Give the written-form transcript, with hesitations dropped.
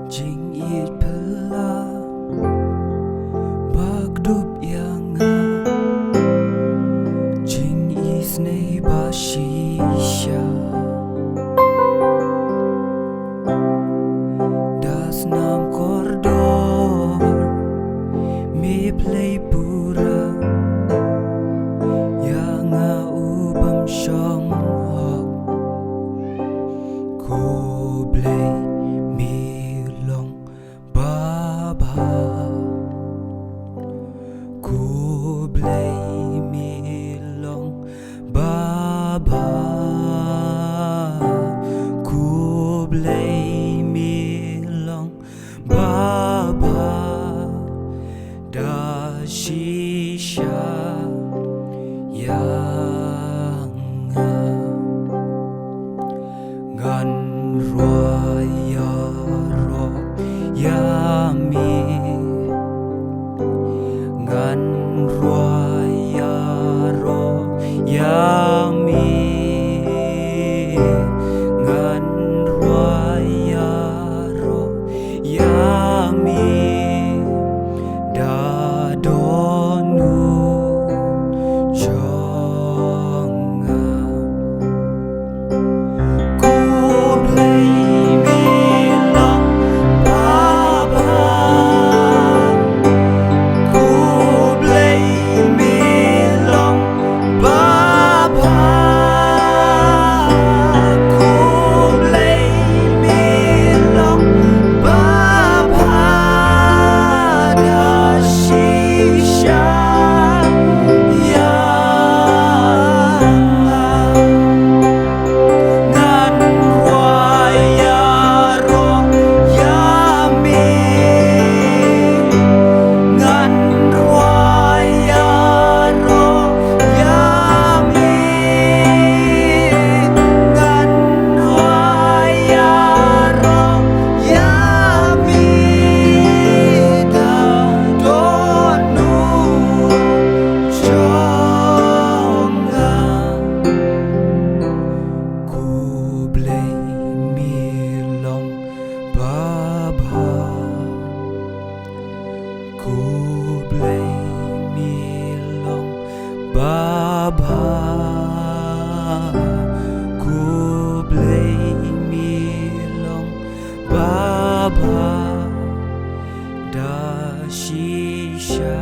Jing it pela bagdup yanga Jing is nei bashisha Das nam kordor me play pura Yanga ubam shong hok Ko play Ku blei mi long baba Ku blei mi long baba Da shisha yang Ngan roya ro yami Ngan roya ro yami Ngan roya ro yami Da donu jonga Ku blei mi long baba Ku blei mi long baba Ku blei mi long baba Da shisha